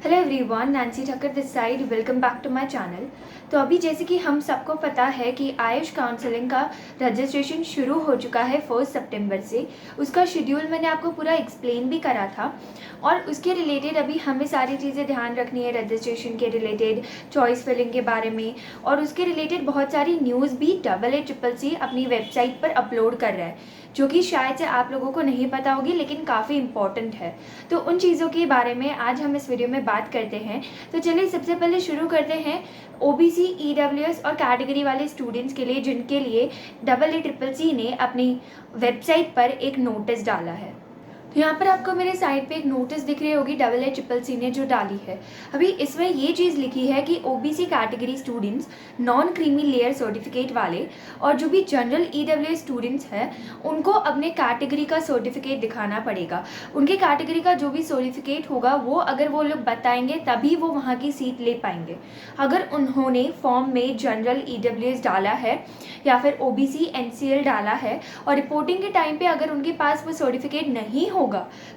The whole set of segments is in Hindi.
Hello everyone, Nancy Thakkar this side. Welcome back to my channel. तो अभी जैसे कि हम सबको पता है कि आयुष काउंसलिंग का रजिस्ट्रेशन शुरू हो चुका है 1 सितंबर से। उसका शेड्यूल मैंने आपको पूरा एक्सप्लेन भी करा था और उसके रिलेटेड अभी हमें सारी चीज़ें ध्यान रखनी है। रजिस्ट्रेशन के रिलेटेड, चॉइस फिलिंग के बारे में और उसके रिलेटेड बहुत सारी न्यूज़ भी AACCC अपनी वेबसाइट पर अपलोड कर रहा है, जो कि शायद से आप लोगों को नहीं पता होगी लेकिन काफ़ी इम्पॉर्टेंट है। तो उन चीज़ों के बारे में आज हम इस वीडियो में बात करते हैं। तो चलिए सबसे पहले शुरू करते हैं ओबीसी, ईडब्ल्यूएस और कैटेगरी वाले स्टूडेंट्स के लिए, जिनके लिए AACCC ने अपनी वेबसाइट पर एक नोटिस डाला है। तो यहाँ पर आपको मेरे साइड पे एक नोटिस दिख रही होगी AACCC ने जो डाली है। अभी इसमें ये चीज़ लिखी है कि OBC category students, non creamy layer certificate वाले और जो भी जनरल ईडब्ल्यूएस स्टूडेंट्स हैं उनको अपने कैटेगरी का सर्टिफिकेट दिखाना पड़ेगा। उनके कैटेगरी का जो भी सर्टिफिकेट होगा वो अगर वो लोग बताएंगे तभी वो वहाँ की सीट ले पाएंगे। अगर उन्होंने फॉर्म में जनरल ईडब्ल्यूएस डाला है या फिर ओबीसी एनसीएल डाला है और रिपोर्टिंग के टाइम पे अगर उनके पास वो सर्टिफिकेट नहीं होगा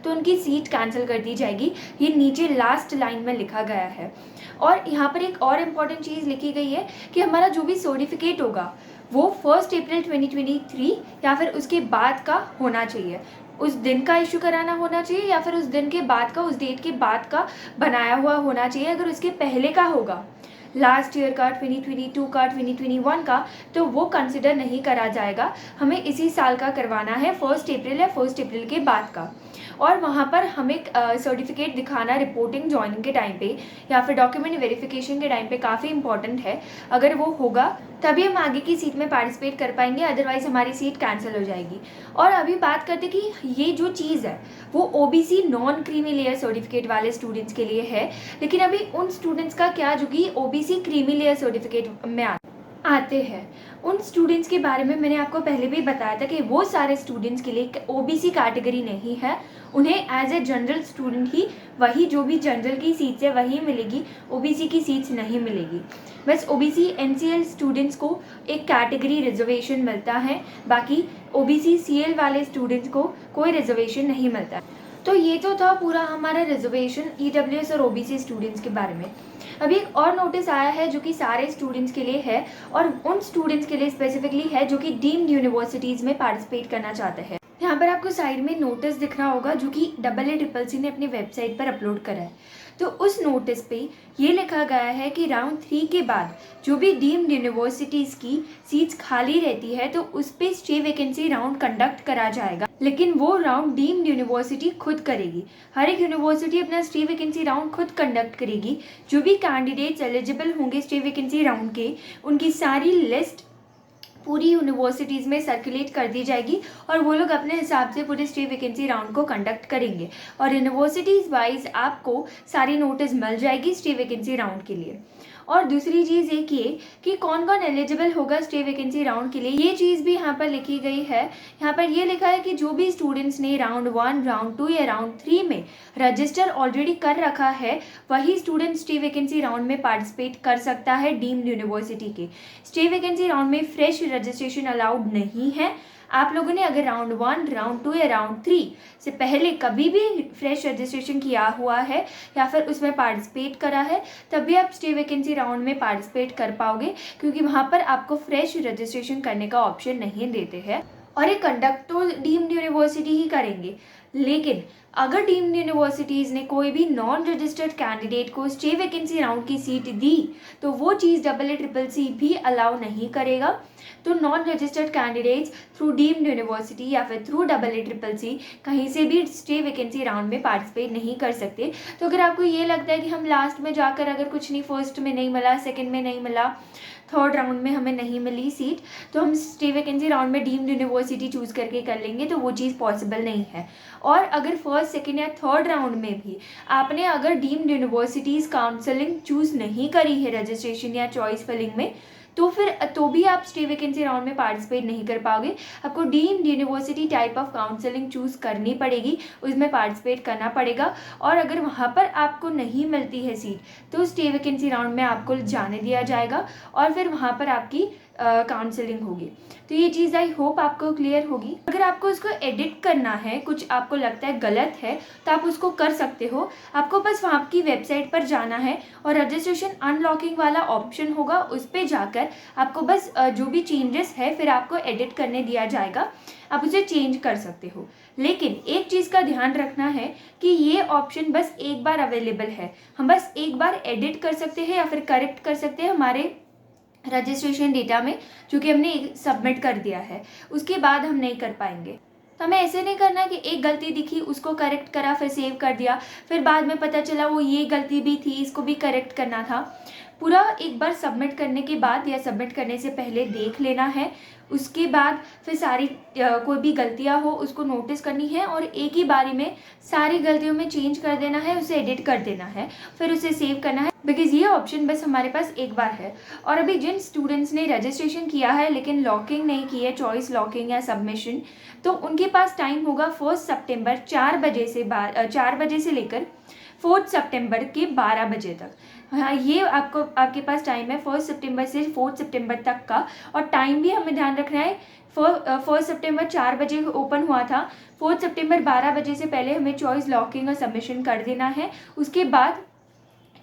तो उनकी सीट कैंसिल कर दी जाएगी। ये नीचे लास्ट लाइन में लिखा गया है। और यहाँ पर एक और इम्पॉर्टेंट चीज़ लिखी गई है कि हमारा जो भी सर्टिफिकेट होगा वो 1 अप्रैल 2023 या फिर उसके बाद का होना चाहिए। उस दिन का इशू कराना होना चाहिए या फिर उस दिन के बाद का, उस डेट के बाद का बनाया हुआ होना चाहिए। अगर उसके पहले का होगा, लास्ट ईयर का, 2022 का, 2021 का, तो वो कंसिडर नहीं करा जाएगा। हमें इसी साल का करवाना है, 1 अप्रैल या 1 अप्रैल के बाद का। और वहाँ पर हमें सर्टिफिकेट दिखाना रिपोर्टिंग ज्वाइनिंग के टाइम पे या फिर डॉक्यूमेंट वेरिफिकेशन के टाइम पे काफ़ी इंपॉर्टेंट है। अगर वो होगा तभी हम आगे की सीट में पार्टिसिपेट कर पाएंगे, अदरवाइज हमारी सीट कैंसिल हो जाएगी। और अभी बात करते कि ये जो चीज़ है वो OBC non creamy layer certificate वाले स्टूडेंट्स के लिए है, लेकिन अभी उन स्टूडेंट्स का क्या जो कि ओबीसी क्रीमी लेयर सर्टिफिकेट में आते हैं, उन स्टूडेंट्स के बारे में मैंने आपको पहले भी बताया था कि वो सारे स्टूडेंट्स के लिए ओबीसी कैटेगरी नहीं है। उन्हें एज ए जनरल स्टूडेंट ही वही जो भी जनरल की सीट्स है वही मिलेगी, ओबीसी की सीट्स नहीं मिलेगी। बस ओबीसी एनसीएल स्टूडेंट्स को एक कैटेगरी रिजर्वेशन मिलता है, बाकी ओबीसी सीएल वाले स्टूडेंट्स को कोई रिजर्वेशन नहीं मिलता। तो ये तो था पूरा हमारा रिजर्वेशन ईडब्ल्यूएस और ओबीसी स्टूडेंट्स के बारे में। अभी एक और नोटिस आया है जो कि सारे स्टूडेंट्स के लिए है और उन स्टूडेंट्स के लिए स्पेसिफिकली है जो कि डीम्ड यूनिवर्सिटीज़ में पार्टिसिपेट करना चाहते हैं। यहाँ पर आपको साइड में नोटिस दिख रहा होगा जो कि AACCC ने अपनी वेबसाइट पर अपलोड करा है। तो उस नोटिस पे ये लिखा गया है कि राउंड 3 के बाद जो भी डीम्ड यूनिवर्सिटीज़ की सीट्स खाली रहती है तो उस पर स्टे वैकेंसी राउंड कंडक्ट करा जाएगा, लेकिन वो राउंड डीम्ड यूनिवर्सिटी खुद करेगी। हर एक यूनिवर्सिटी अपना स्टे वैकेंसी राउंड खुद कंडक्ट करेगी। जो भी कैंडिडेट्स एलिजिबल होंगे स्टे वैकेंसी राउंड के, उनकी सारी लिस्ट पूरी यूनिवर्सिटीज़ में सर्कुलेट कर दी जाएगी और वो लोग अपने हिसाब से पूरे स्टे वैकेंसी राउंड को कंडक्ट करेंगे और यूनिवर्सिटीज़ वाइज आपको सारी नोटिस मिल जाएगी स्टे वैकेंसी राउंड के लिए। और दूसरी चीज़ एक ये कि कौन कौन एलिजिबल होगा स्टे वैकेंसी राउंड के लिए, ये चीज़ भी यहाँ पर लिखी गई है। यहाँ पर ये लिखा है कि जो भी स्टूडेंट्स ने राउंड 1, राउंड 2 या राउंड 3 में रजिस्टर ऑलरेडी कर रखा है वही स्टूडेंट स्टे वैकेंसी राउंड में पार्टिसिपेट कर सकता है डीम्ड यूनिवर्सिटी के। स्टे वैकेंसी राउंड में फ्रेश रजिस्ट्रेशन अलाउड नहीं है। आप लोगों ने अगर राउंड 1, राउंड 2 या राउंड 3 से पहले कभी भी फ्रेश रजिस्ट्रेशन किया हुआ है या फिर उसमें पार्टिसिपेट करा है तभी आप स्टे वैकेंसी राउंड में पार्टिसिपेट कर पाओगे, क्योंकि वहाँ पर आपको फ्रेश रजिस्ट्रेशन करने का ऑप्शन नहीं देते हैं। और ये कंडक्ट तो डीम्ड यूनिवर्सिटी ही करेंगे, लेकिन अगर डीम्ड यूनिवर्सिटीज़ ने कोई भी नॉन रजिस्टर्ड कैंडिडेट को स्टे वैकेंसी राउंड की सीट दी तो वो चीज़ AACCC भी अलाउ नहीं करेगा। तो non registered candidates through deemed university या फिर थ्रू AACCC कहीं से भी स्टे वैकेंसी राउंड में पार्टिसिपेट नहीं कर सकते। तो अगर आपको ये लगता है कि हम लास्ट में जाकर अगर कुछ नहीं, फर्स्ट में नहीं मिला, सेकेंड में नहीं मिला, थर्ड राउंड में हमें नहीं मिली सीट, तो हम स्टे वैकेंसी राउंड में डीम्ड यूनिवर्सिटी चूज़ करके कर लेंगे, तो वो चीज़ पॉसिबल नहीं है। और अगर फर्स्ट, सेकेंड या थर्ड राउंड में भी आपने अगर डीम्ड यूनिवर्सिटीज़ काउंसलिंग चूज़ नहीं करी है रजिस्ट्रेशन या चॉइस फिलिंग में, तो भी आप स्टे वैकेंसी राउंड में पार्टिसिपेट नहीं कर पाओगे। आपको deemed university type of counselling choose करनी पड़ेगी, उसमें पार्टिसिपेट करना पड़ेगा। और अगर वहाँ पर आपको नहीं मिलती है सीट तो स्टे वैकेंसी राउंड में आपको जाने दिया जाएगा और फिर वहाँ पर आपकी काउंसलिंग होगी। तो ये चीज़ आई होप आपको क्लियर होगी। अगर आपको उसको एडिट करना है, कुछ आपको लगता है गलत है, तो आप उसको कर सकते हो। आपको बस वहाँ की वेबसाइट पर जाना है और रजिस्ट्रेशन अनलॉकिंग वाला ऑप्शन होगा, उस पर जाकर आपको बस जो भी चेंजेस है फिर आपको एडिट करने दिया जाएगा, आप उसे चेंज कर सकते हो। लेकिन एक चीज़ का ध्यान रखना है कि ये ऑप्शन बस एक बार अवेलेबल है। हम बस एक बार एडिट कर सकते हैं या फिर करेक्ट कर सकते हैं हमारे रजिस्ट्रेशन डेटा में, चूँकि हमने सबमिट कर दिया है, उसके बाद हम नहीं कर पाएंगे। तो हमें ऐसे नहीं करना कि एक गलती दिखी उसको करेक्ट करा फिर सेव कर दिया, फिर बाद में पता चला वो ये गलती भी थी, इसको भी करेक्ट करना था। पूरा एक बार सबमिट करने के बाद या सबमिट करने से पहले देख लेना है, उसके बाद फिर सारी कोई भी गलतियां हो उसको नोटिस करनी है और एक ही बारी में सारी गलतियों में चेंज कर देना है, उसे एडिट कर देना है, फिर उसे सेव करना है, बिकॉज ये ऑप्शन बस हमारे पास एक बार है। और अभी जिन स्टूडेंट्स ने रजिस्ट्रेशन किया है लेकिन लॉकिंग नहीं की है, चॉइस लॉकिंग या सबमिशन, तो उनके पास टाइम होगा 1 सितंबर 4 बजे से लेकर 4 सितंबर के 12 बजे तक। हाँ, ये आपके पास टाइम है 1 सितंबर से 4 सितंबर तक का। और टाइम भी हमें ध्यान रखना है, 1 सितंबर 4 बजे ओपन हुआ था, 4 सितंबर 12 बजे से पहले हमें चॉइस लॉकिंग और सबमिशन कर देना है, उसके बाद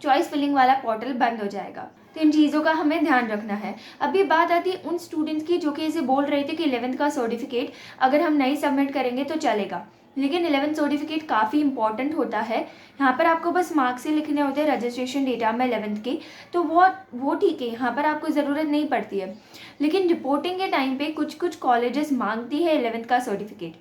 चॉइस फिलिंग वाला पोर्टल बंद हो जाएगा। तो इन चीज़ों का हमें ध्यान रखना है। अभी बात आती है उन स्टूडेंट्स की जो कि ऐसे बोल रहे थे कि 11th का सर्टिफिकेट अगर हम नहीं सबमिट करेंगे तो चलेगा, लेकिन 11th सर्टिफिकेट काफ़ी इंपॉर्टेंट होता है। यहाँ पर आपको बस मार्क्स से लिखने होते हैं रजिस्ट्रेशन डेटा में 11th के, तो वो ठीक है, यहाँ पर आपको ज़रूरत नहीं पड़ती है। लेकिन रिपोर्टिंग के टाइम पे कुछ कॉलेजेस मांगती है 11th का सर्टिफिकेट,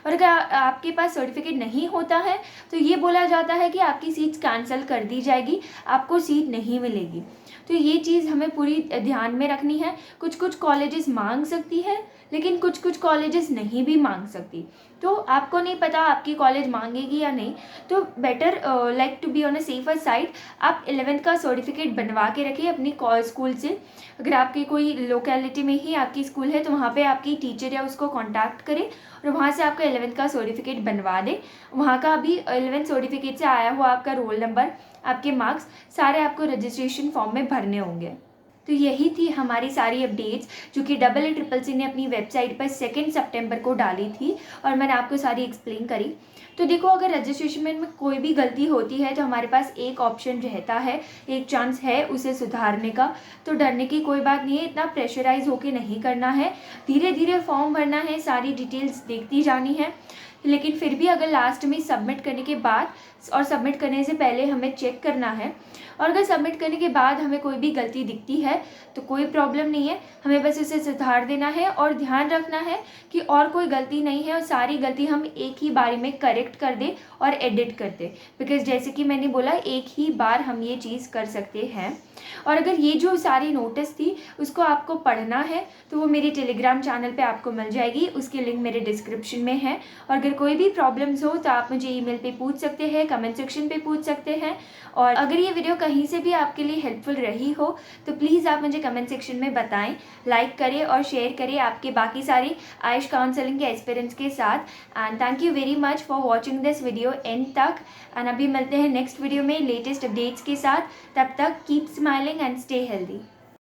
और अगर आपके पास सर्टिफिकेट नहीं होता है तो ये बोला जाता है कि आपकी सीट कैंसिल कर दी जाएगी, आपको सीट नहीं मिलेगी। तो ये चीज़ हमें पूरी ध्यान में रखनी है। कुछ कॉलेजेस मांग सकती है लेकिन कुछ कॉलेजेस नहीं भी मांग सकती। तो आपको नहीं पता आपकी कॉलेज मांगेगी या नहीं, तो better like to be on a safer side आप 11th का सर्टिफिकेट बनवा के रखिए अपनी स्कूल से। अगर आपकी कोई लोकेलिटी में ही आपकी स्कूल है तो वहाँ पे आपकी टीचर या उसको कांटेक्ट करें और वहाँ से आपका 11th का सर्टिफिकेट बनवा दें। वहाँ का भी 11th सर्टिफिकेट से आया हुआ आपका रोल नंबर, आपके मार्क्स सारे आपको रजिस्ट्रेशन फॉर्म में भरने होंगे। तो यही थी हमारी सारी अपडेट्स जो कि EEEC ने अपनी वेबसाइट पर 2 सितंबर को डाली थी और मैंने आपको सारी एक्सप्लेन करी। तो देखो, अगर रजिस्ट्रेशन में कोई भी गलती होती है तो हमारे पास एक ऑप्शन रहता है, एक चांस है उसे सुधारने का। तो डरने की कोई बात नहीं है, इतना प्रेशराइज होके नहीं करना है, धीरे धीरे फॉर्म भरना है, सारी डिटेल्स देखती जानी है। लेकिन फिर भी अगर लास्ट में सबमिट करने के बाद और सबमिट करने से पहले हमें चेक करना है, और अगर सबमिट करने के बाद हमें कोई भी गलती दिखती है तो कोई प्रॉब्लम नहीं है, हमें बस इसे सुधार देना है और ध्यान रखना है कि और कोई गलती नहीं है और सारी गलती हम एक ही बारी में करेक्ट कर दें और एडिट कर दें, बिकॉज जैसे कि मैंने बोला एक ही बार हम ये चीज़ कर सकते हैं। और अगर ये जो सारी नोटिस थी उसको आपको पढ़ना है तो वो मेरे टेलीग्राम चैनल पे आपको मिल जाएगी, उसकी लिंक मेरे डिस्क्रिप्शन में है। और अगर कोई भी प्रॉब्लम्स हो तो आप मुझे ईमेल पे पूछ सकते हैं, कमेंट सेक्शन पे पूछ सकते हैं। और अगर ये वीडियो कहीं से भी आपके लिए हेल्पफुल रही हो तो प्लीज़ आप मुझे कमेंट सेक्शन में बताएं, लाइक करें और शेयर करें आपके बाकी सारी आयुष काउंसलिंग के एक्सपीरियंस के साथ। And thank you very much for watching this video and तक। एंड अभी मिलते हैं नेक्स्ट वीडियो में लेटेस्ट अपडेट्स के साथ। तब तक keep smiling and stay healthy.